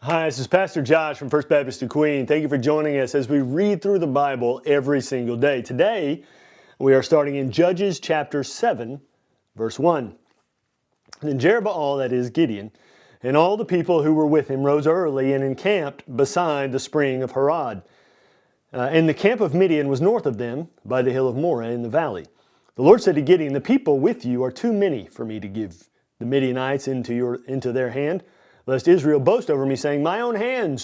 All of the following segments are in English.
Hi, this is Pastor Josh from First Baptist of Queen. Thank you for joining us as we read through the Bible every single day. Today, we are starting in Judges chapter 7, verse 1. Then Jerubbaal, that is Gideon, and all the people who were with him rose early and encamped beside the spring of Harod. And the camp of Midian was north of them by the hill of Moreh in the valley. The Lord said to Gideon, "The people with you are too many for me to give the Midianites into their hand, lest Israel boast over me, saying, my own hand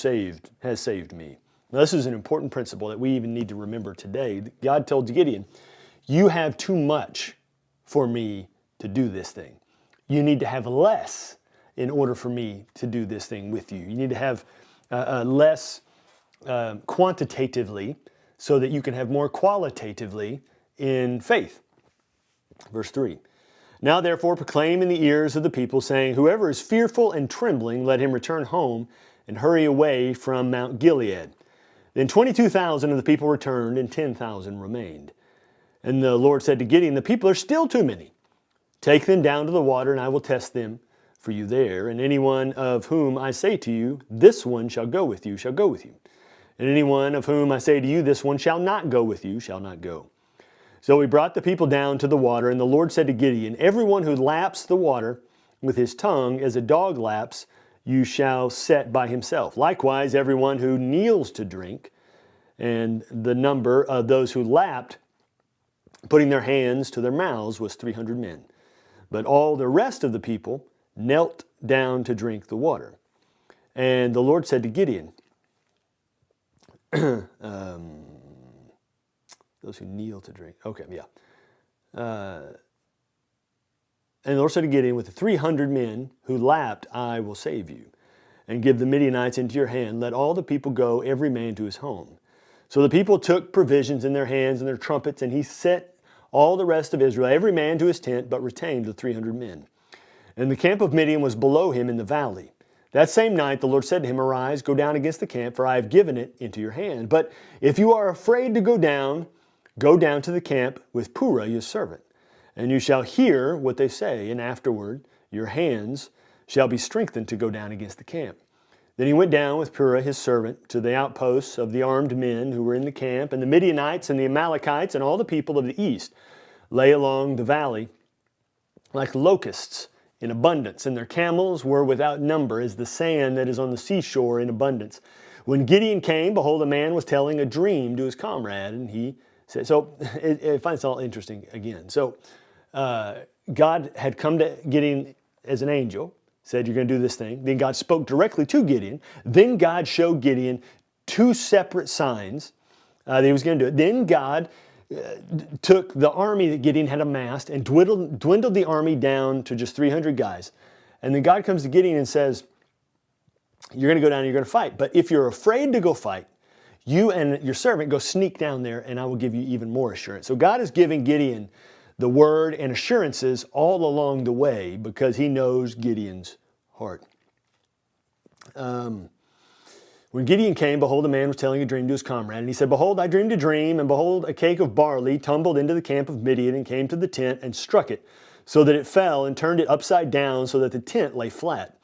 has saved me." Now, this is an important principle that we even need to remember today. God told Gideon, you have too much for me to do this thing. You need to have less in order for me to do this thing with you. You need to have less quantitatively so that you can have more qualitatively in faith. Verse 3. Now therefore proclaim in the ears of the people, saying, whoever is fearful and trembling, let him return home and hurry away from Mount Gilead. Then 22,000 of the people returned, and 10,000 remained. And the Lord said to Gideon, the people are still too many. Take them down to the water, and I will test them for you there. And anyone of whom I say to you, this one shall go with you, shall go with you. And anyone of whom I say to you, this one shall not go with you, shall not go. So he brought the people down to the water, and the Lord said to Gideon, everyone who laps the water with his tongue as a dog laps, you shall set by himself. Likewise, everyone who kneels to drink, and the number of those who lapped, putting their hands to their mouths, was 300 men. But all the rest of the people knelt down to drink the water. And the Lord said to Gideon, those who kneel to drink. Okay, yeah. And the Lord said to Gideon, with the 300 men who lapped, I will save you, and give the Midianites into your hand. Let all the people go, every man to his home. So the people took provisions in their hands and their trumpets, and he set all the rest of Israel, every man to his tent, but retained the 300 men. And the camp of Midian was below him in the valley. That same night the Lord said to him, arise, go down against the camp, for I have given it into your hand. But if you are afraid to go down to the camp with Purah your servant, and you shall hear what they say, and afterward your hands shall be strengthened to go down against the camp. Then he went down with Purah his servant to the outposts of the armed men who were in the camp, and the Midianites and the Amalekites and all the people of the east lay along the valley like locusts in abundance, and their camels were without number as the sand that is on the seashore in abundance. When Gideon came, behold, a man was telling a dream to his comrade, and he said, so I find this all interesting again. So God had come to Gideon as an angel, said, you're going to do this thing. Then God spoke directly to Gideon. Then God showed Gideon two separate signs that he was going to do it. Then God took the army that Gideon had amassed and dwindled the army down to just 300 guys. And then God comes to Gideon and says, you're going to go down and you're going to fight. But if you're afraid to go fight, you and your servant go sneak down there, and I will give you even more assurance. So God is giving Gideon the word and assurances all along the way because he knows Gideon's heart. When Gideon came, behold, a man was telling a dream to his comrade. And he said, behold, I dreamed a dream, and behold, a cake of barley tumbled into the camp of Midian and came to the tent and struck it, so that it fell and turned it upside down so that the tent lay flat.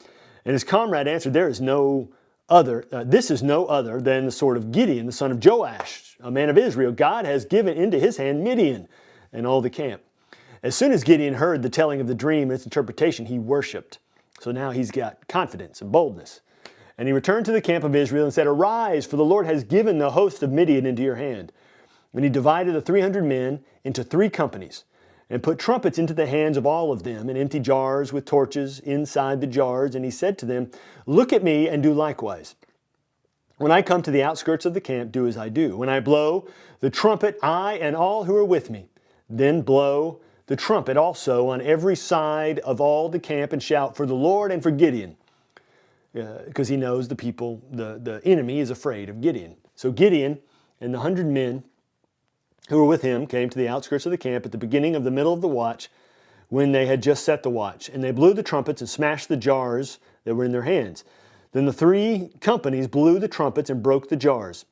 And his comrade answered, this is no other than the sword of Gideon, the son of Joash, a man of Israel. God has given into his hand Midian and all the camp. As soon as Gideon heard the telling of the dream and its interpretation, he worshiped. So now he's got confidence and boldness. And he returned to the camp of Israel and said, arise, for the Lord has given the host of Midian into your hand. And he divided the 300 men into 3 companies, and put trumpets into the hands of all of them, and empty jars with torches inside the jars. And he said to them, look at me and do likewise. When I come to the outskirts of the camp, do as I do. When I blow the trumpet, I and all who are with me, then blow the trumpet also on every side of all the camp, and shout for the Lord and for Gideon. Because he knows the people, the enemy is afraid of Gideon. So Gideon and the 100 men who were with him came to the outskirts of the camp at the beginning of the middle of the watch, when they had just set the watch. And they blew the trumpets and smashed the jars that were in their hands. Then the 3 companies blew the trumpets and broke the jars.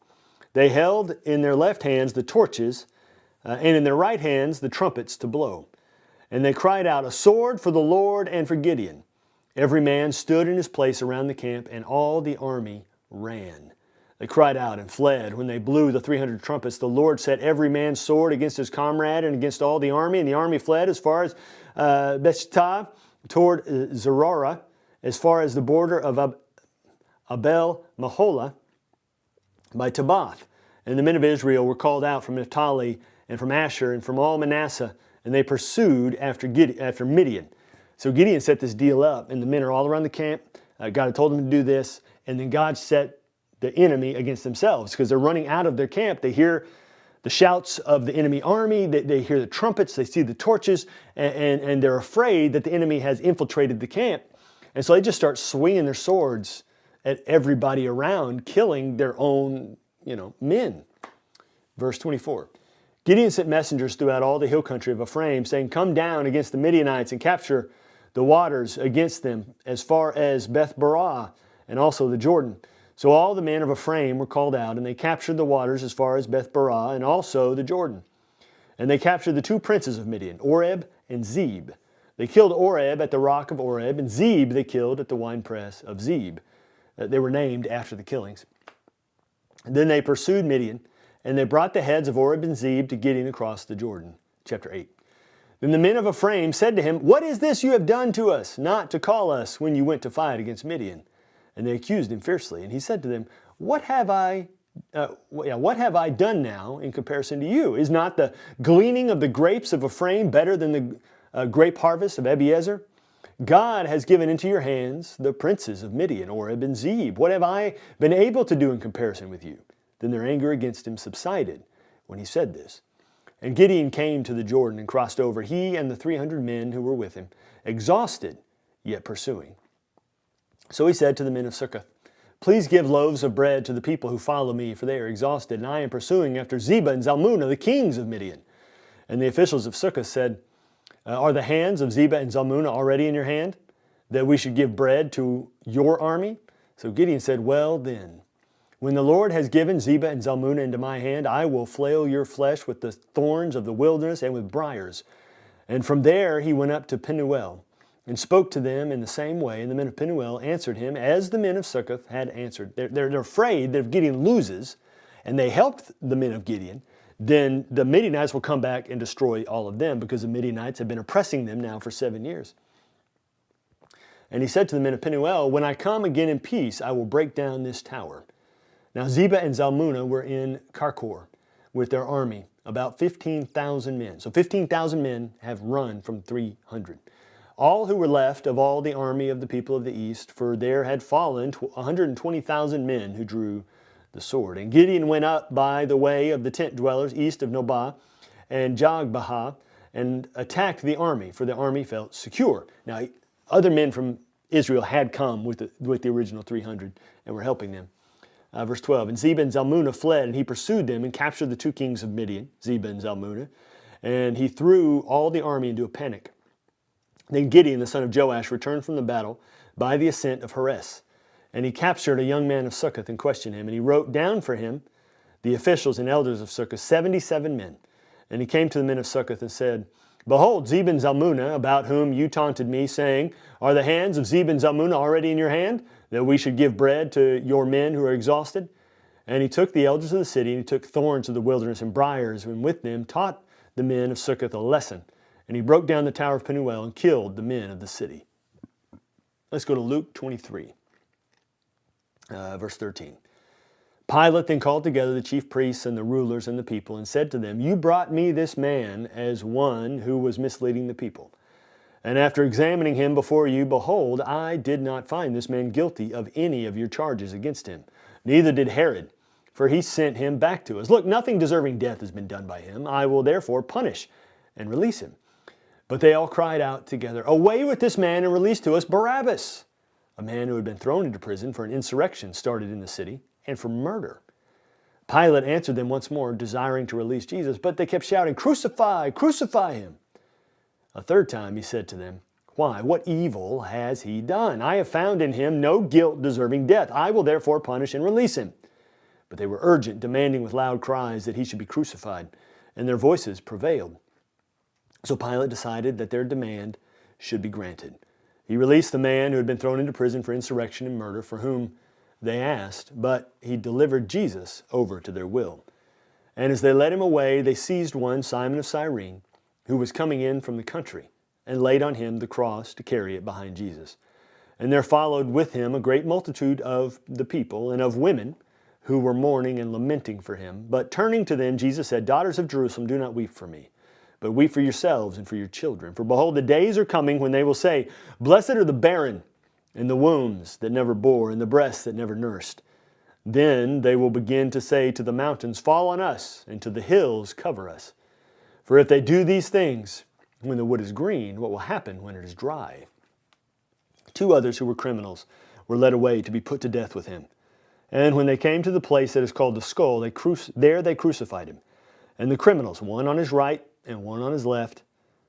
They held in their left hands the torches, and in their right hands the trumpets to blow. And they cried out, a sword for the Lord and for Gideon. Every man stood in his place around the camp, and all the army ran. They cried out and fled. When they blew the 300 trumpets, the Lord set every man's sword against his comrade and against all the army, and the army fled as far as Bethshittah toward Zerorah, as far as the border of Abel Maholah by Tabbath. And the men of Israel were called out from Naphtali and from Asher and from all Manasseh, and they pursued after Midian. So Gideon set this deal up, and the men are all around the camp. God had told them to do this, and then God set the enemy against themselves because they're running out of their camp. They hear the shouts of the enemy army, they hear the trumpets, they see the torches, and they're afraid that the enemy has infiltrated the camp. And so they just start swinging their swords at everybody around, killing their own, men. Verse 24. Gideon sent messengers throughout all the hill country of Ephraim, saying, "Come down against the Midianites and capture the waters against them as far as Beth Barah and also the Jordan." So all the men of Ephraim were called out, and they captured the waters as far as Beth Barah and also the Jordan. And they captured the two princes of Midian, Oreb and Zeb. They killed Oreb at the rock of Oreb, and Zeb they killed at the winepress of Zeb. They were named after the killings. And then they pursued Midian, and they brought the heads of Oreb and Zeb to Gideon across the Jordan. Chapter 8. Then the men of Ephraim said to him, "What is this you have done to us, not to call us when you went to fight against Midian?" And they accused him fiercely. And he said to them, what have I done now in comparison to you? Is not the gleaning of the grapes of Ephraim better than the grape harvest of Abiezer? God has given into your hands the princes of Midian, Oreb and Zeb. What have I been able to do in comparison with you? Then their anger against him subsided when he said this. And Gideon came to the Jordan and crossed over, he and the 300 men who were with him, exhausted, yet pursuing. So he said to the men of Succoth, "Please give loaves of bread to the people who follow me, for they are exhausted, and I am pursuing after Zebah and Zalmunna, the kings of Midian." And the officials of Succoth said, "Are the hands of Zebah and Zalmunna already in your hand, that we should give bread to your army?" So Gideon said, "Well then, when the Lord has given Zebah and Zalmunna into my hand, I will flail your flesh with the thorns of the wilderness and with briars." And from there he went up to Penuel and spoke to them in the same way. And the men of Penuel answered him as the men of Succoth had answered. They're afraid that if Gideon loses and they helped the men of Gideon, then the Midianites will come back and destroy all of them, because the Midianites have been oppressing them now for 7 years. And he said to the men of Penuel, "When I come again in peace, I will break down this tower." Now Zebah and Zalmunna were in Karkor with their army, about 15,000 men. So 15,000 men have run from 300. All who were left of all the army of the people of the east, for there had fallen 120,000 men who drew the sword. And Gideon went up by the way of the tent dwellers east of Nobah and Jogbehah and attacked the army, for the army felt secure. Now other men from Israel had come with the original 300 and were helping them. Verse 12, and Zebah and Zalmunna fled, and he pursued them and captured the two kings of Midian, Zebah and Zalmunna, and he threw all the army into a panic. Then Gideon, the son of Joash, returned from the battle by the ascent of Heres, and he captured a young man of Succoth and questioned him, and he wrote down for him the officials and elders of Succoth, 77 men. And he came to the men of Succoth and said, "Behold, Zebah and Zalmunna, about whom you taunted me, saying, Are the hands of Zebah and Zalmunna already in your hand, that we should give bread to your men who are exhausted?" And he took the elders of the city, and he took thorns of the wilderness and briars, and with them taught the men of Succoth a lesson. And he broke down the tower of Penuel and killed the men of the city. Let's go to Luke 23, verse 13. Pilate then called together the chief priests and the rulers and the people and said to them, "You brought me this man as one who was misleading the people. And after examining him before you, behold, I did not find this man guilty of any of your charges against him. Neither did Herod, for he sent him back to us. Look, nothing deserving death has been done by him. I will therefore punish and release him." But they all cried out together, "Away with this man and release to us Barabbas," a man who had been thrown into prison for an insurrection started in the city and for murder. Pilate answered them once more, desiring to release Jesus, but they kept shouting, "Crucify, crucify him." A third time he said to them, "Why, what evil has he done? I have found in him no guilt deserving death. I will therefore punish and release him." But they were urgent, demanding with loud cries that he should be crucified, and their voices prevailed. So Pilate decided that their demand should be granted. He released the man who had been thrown into prison for insurrection and murder, for whom they asked, but he delivered Jesus over to their will. And as they led him away, they seized one, Simon of Cyrene, who was coming in from the country, and laid on him the cross to carry it behind Jesus. And there followed with him a great multitude of the people and of women who were mourning and lamenting for him. But turning to them, Jesus said, Daughters of Jerusalem, do not weep for me, but weep for yourselves and for your children. For behold, the days are coming when they will say, Blessed are the barren, and the wombs that never bore, and the breasts that never nursed. Then they will begin to say to the mountains, Fall on us, and to the hills, cover us. For if they do these things when the wood is green, what will happen when it is dry? 2 others who were criminals were led away to be put to death with him. And when they came to the place that is called the Skull, there they crucified him. And the criminals, one on his right and one on his left.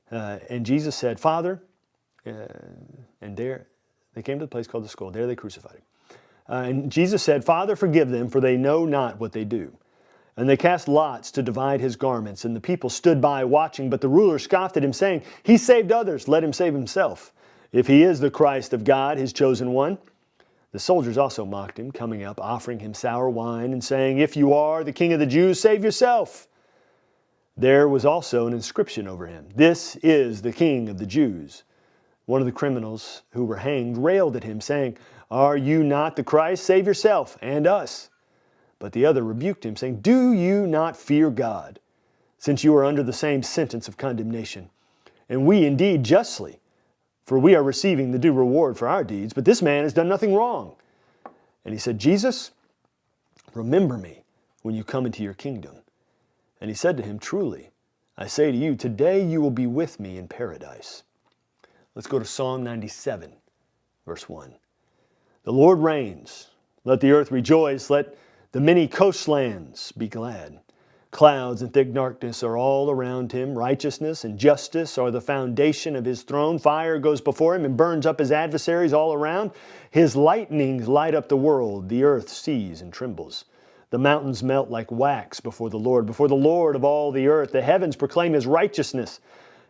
And Jesus said, Father, and there they came to the place called the Skull. There they crucified him. And Jesus said, Father, forgive them, for they know not what they do. And they cast lots to divide his garments. And the people stood by watching, but the ruler scoffed at him, saying, He saved others, let him save himself, if he is the Christ of God, his chosen one. The soldiers also mocked him, coming up, offering him sour wine, and saying, If you are the King of the Jews, save yourself. There was also an inscription over him, This is the King of the Jews. One of the criminals who were hanged railed at him, saying, Are you not the Christ? Save yourself and us. But the other rebuked him, saying, Do you not fear God, since you are under the same sentence of condemnation? And we indeed justly, for we are receiving the due reward for our deeds, but this man has done nothing wrong. And he said, Jesus, remember me when you come into your kingdom. And he said to him, Truly, I say to you, today you will be with me in paradise. Let's go to Psalm 97, verse 1. The Lord reigns. Let the earth rejoice. Let the many coastlands be glad. Clouds and thick darkness are all around him. Righteousness and justice are the foundation of his throne. Fire goes before him and burns up his adversaries all around. His lightnings light up the world. The earth sees and trembles. The mountains melt like wax before the Lord of all the earth. The heavens proclaim his righteousness,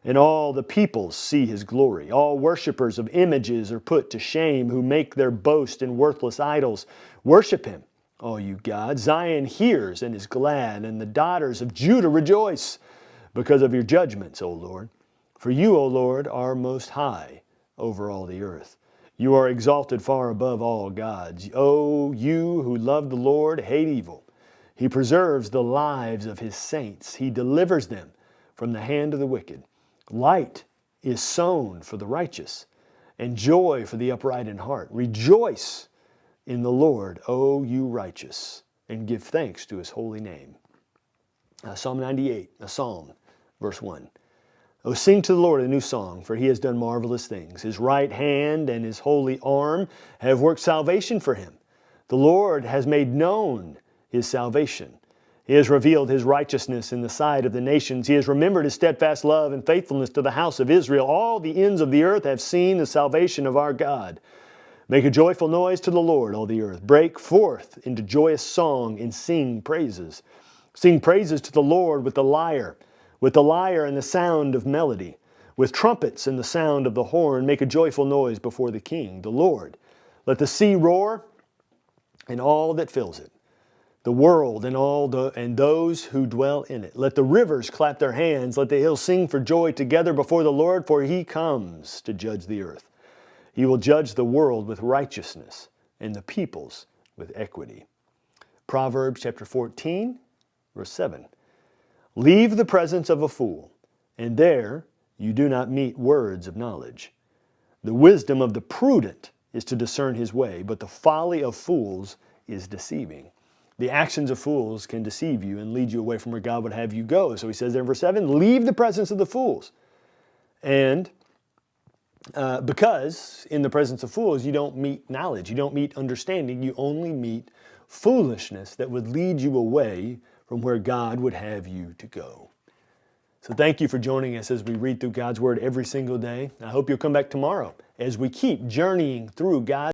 and all the peoples see his glory. All worshippers of images are put to shame, who make their boast in worthless idols. Worship him, all you gods. Zion hears and is glad, and the daughters of Judah rejoice because of your judgments, O Lord. For you, O Lord, are most high over all the earth. You are exalted far above all gods. O you who love the Lord, hate evil. He preserves the lives of his saints. He delivers them from the hand of the wicked. Light is sown for the righteous, and joy for the upright in heart. Rejoice in the Lord, O you righteous, and give thanks to his holy name. Psalm 98, a psalm, verse 1. Oh, sing to the Lord a new song, for he has done marvelous things. His right hand and his holy arm have worked salvation for him. The Lord has made known his salvation. He has revealed his righteousness in the sight of the nations. He has remembered his steadfast love and faithfulness to the house of Israel. All the ends of the earth have seen the salvation of our God. Make a joyful noise to the Lord, all the earth. Break forth into joyous song and sing praises. Sing praises to the Lord with the lyre and the sound of melody, with trumpets and the sound of the horn. Make a joyful noise before the King, the Lord. Let the sea roar and all that fills it, the world and those who dwell in it. Let the rivers clap their hands. Let the hills sing for joy together before the Lord, for he comes to judge the earth. He will judge the world with righteousness and the peoples with equity. Proverbs chapter 14, verse 7. Leave the presence of a fool, and there you do not meet words of knowledge. The wisdom of the prudent is to discern his way, but the folly of fools is deceiving. The actions of fools can deceive you and lead you away from where God would have you go. So he says there in verse 7, leave the presence of the fools. And because in the presence of fools, you don't meet knowledge, you don't meet understanding, you only meet foolishness that would lead you away from where God would have you to go. So thank you for joining us as we read through God's Word every single day. I hope you'll come back tomorrow as we keep journeying through God's